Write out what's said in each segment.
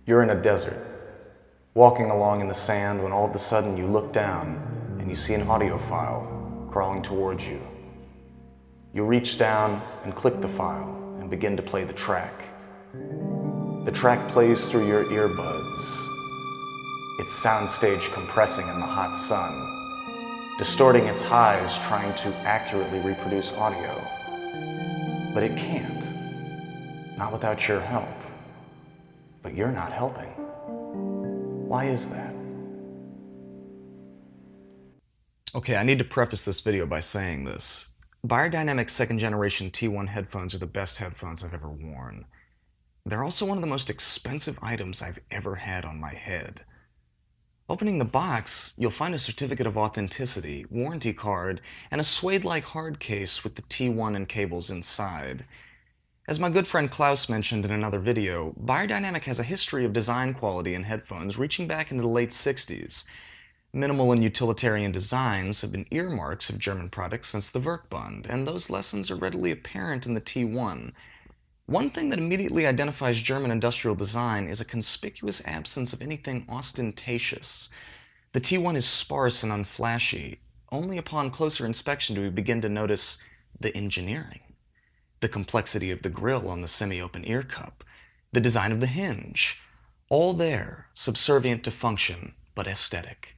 You're in a desert, walking along in the sand when all of a sudden you look down and you see an audiophile crawling towards you. You reach down and click the file and begin to play the track. The track plays through your earbuds, its soundstage compressing in the hot sun, distorting its highs trying to accurately reproduce audio. But it can't, not without your help. But you're not helping. Why is that? Okay, I need to preface this video by saying this. Beyerdynamic second generation T1 headphones are the best headphones I've ever worn. They're also one of the most expensive items I've ever had on my head. Opening the box, you'll find a certificate of authenticity, warranty card, and a suede-like hard case with the T1 and cables inside. As my good friend Klaus mentioned in another video, Beyerdynamic has a history of design quality in headphones reaching back into the late 60s. Minimal and utilitarian designs have been earmarks of German products since the Werkbund, and those lessons are readily apparent in the T1. One thing that immediately identifies German industrial design is a conspicuous absence of anything ostentatious. The T1 is sparse and unflashy. Only upon closer inspection do we begin to notice the engineering. The complexity of the grille on the semi-open ear cup, the design of the hinge, all there, subservient to function, but aesthetic.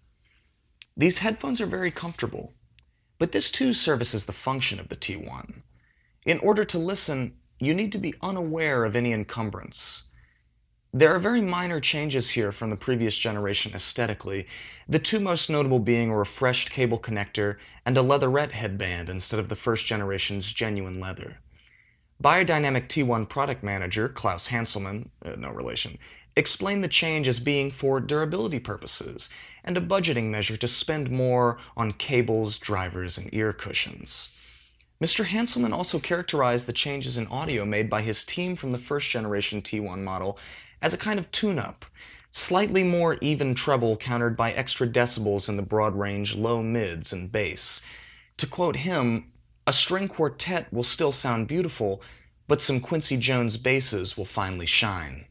These headphones are very comfortable, but this too services the function of the T1. In order to listen, you need to be unaware of any encumbrance. There are very minor changes here from the previous generation aesthetically, the two most notable being a refreshed cable connector and a leatherette headband instead of the first generation's genuine leather. Beyerdynamic T1 product manager Klaus Hanselmann, no relation, explained the change as being for durability purposes and a budgeting measure to spend more on cables, drivers, and ear cushions. Mr. Hanselmann also characterized the changes in audio made by his team from the first generation T1 model as a kind of tune-up, slightly more even treble countered by extra decibels in the broad range low mids and bass. To quote him, "A string quartet will still sound beautiful, but some Quincy Jones basses will finally shine."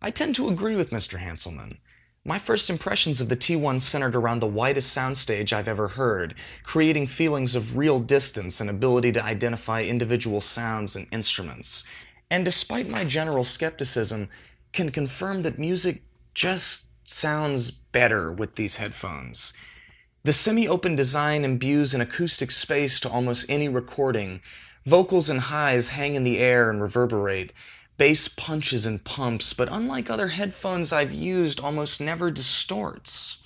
I tend to agree with Mr. Hanselmann. My first impressions of the T1 centered around the widest soundstage I've ever heard, creating feelings of real distance and ability to identify individual sounds and instruments. And despite my general skepticism, can confirm that music just sounds better with these headphones. The semi-open design imbues an acoustic space to almost any recording. Vocals and highs hang in the air and reverberate. Bass punches and pumps, but unlike other headphones I've used, almost never distorts.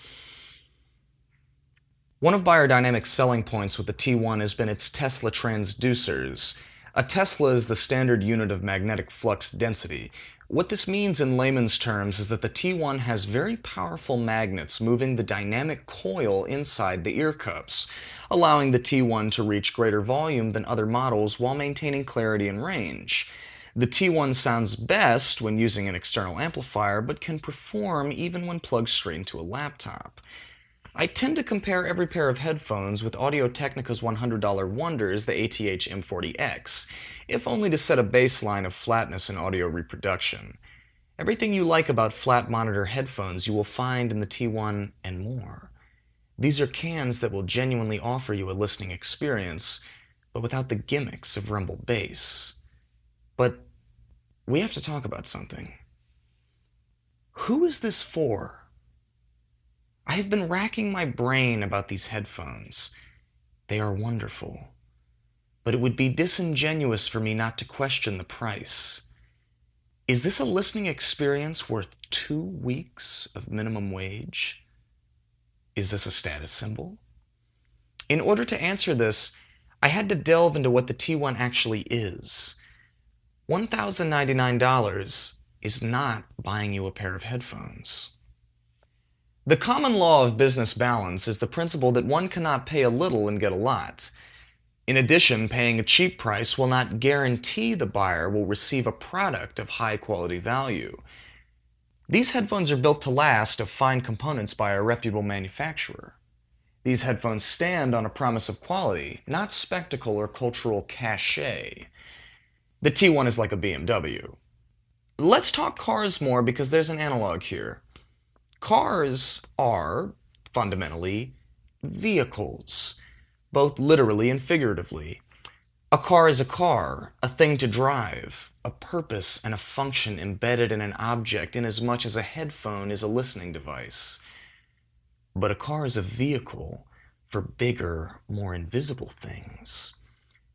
One of Beyerdynamic's selling points with the T1 has been its Tesla transducers. A Tesla is the standard unit of magnetic flux density. What this means in layman's terms is that the T1 has very powerful magnets moving the dynamic coil inside the ear cups, allowing the T1 to reach greater volume than other models while maintaining clarity and range. The T1 sounds best when using an external amplifier, but can perform even when plugged straight into a laptop. I tend to compare every pair of headphones with Audio-Technica's $100 wonders, the ATH M40X, if only to set a baseline of flatness in audio reproduction. Everything you like about flat monitor headphones you will find in the T1 and more. These are cans that will genuinely offer you a listening experience, but without the gimmicks of rumble bass. But we have to talk about something. Who is this for? I have been racking my brain about these headphones. They are wonderful. But it would be disingenuous for me not to question the price. Is this a listening experience worth 2 weeks of minimum wage? Is this a status symbol? In order to answer this, I had to delve into what the T1 actually is. $1,099 is not buying you a pair of headphones. The common law of business balance is the principle that one cannot pay a little and get a lot. In addition, paying a cheap price will not guarantee the buyer will receive a product of high quality value. These headphones are built to last of fine components by a reputable manufacturer. These headphones stand on a promise of quality, not spectacle or cultural cachet. The T1 is like a BMW. Let's talk cars more because there's an analog here. Cars are, fundamentally, vehicles, both literally and figuratively. A car is a car, a thing to drive, a purpose and a function embedded in an object inasmuch as a headphone is a listening device. But a car is a vehicle for bigger, more invisible things.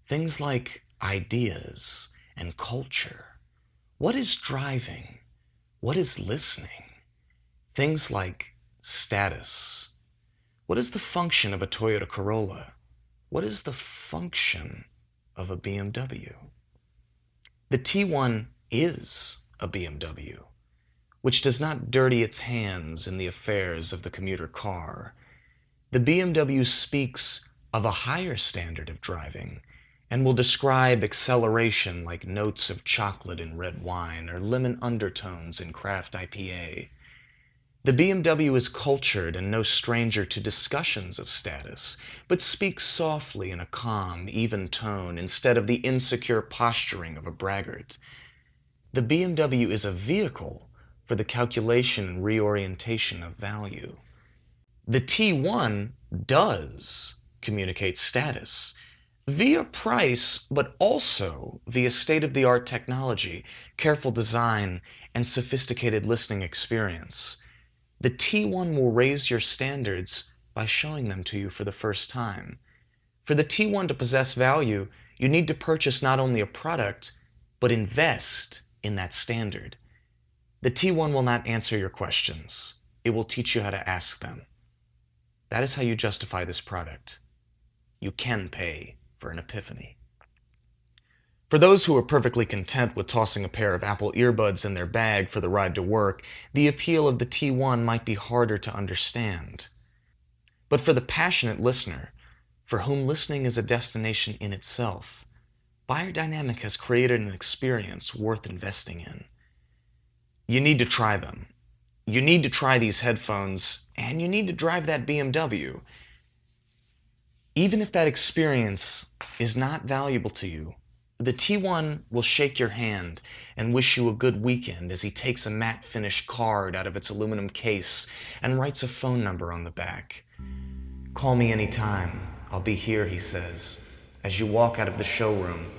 Things like ideas and culture. What is driving? What is listening? Things like status. What is the function of a Toyota Corolla? What is the function of a BMW? The T1 is a BMW, which does not dirty its hands in the affairs of the commuter car. The BMW speaks of a higher standard of driving and will describe acceleration like notes of chocolate in red wine or lemon undertones in craft IPA. The BMW is cultured and no stranger to discussions of status, but speaks softly in a calm, even tone instead of the insecure posturing of a braggart. The BMW is a vehicle for the calculation and reorientation of value. The T1 does communicate status via price, but also via state-of-the-art technology, careful design, and sophisticated listening experience. The T1 will raise your standards by showing them to you for the first time. For the T1 to possess value, you need to purchase not only a product, but invest in that standard. The T1 will not answer your questions. It will teach you how to ask them. That is how you justify this product. You can pay for an epiphany. For those who are perfectly content with tossing a pair of Apple earbuds in their bag for the ride to work, the appeal of the T1 might be harder to understand. But for the passionate listener, for whom listening is a destination in itself, Beyerdynamic has created an experience worth investing in. You need to try them. You need to try these headphones, and you need to drive that BMW. Even if that experience is not valuable to you, the T1 will shake your hand and wish you a good weekend as he takes a matte finish card out of its aluminum case and writes a phone number on the back. "Call me anytime. I'll be here," he says, as you walk out of the showroom.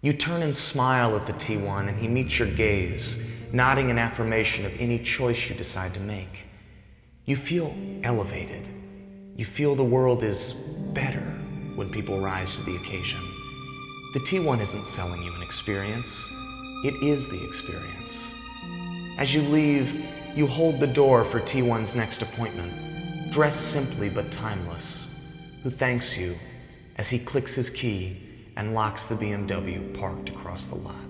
You turn and smile at the T1 and he meets your gaze, nodding in affirmation of any choice you decide to make. You feel elevated. You feel the world is better when people rise to the occasion. The T1 isn't selling you an experience. It is the experience. As you leave, you hold the door for T1's next appointment, dressed simply but timeless, who thanks you as he clicks his key and locks the BMW parked across the lot.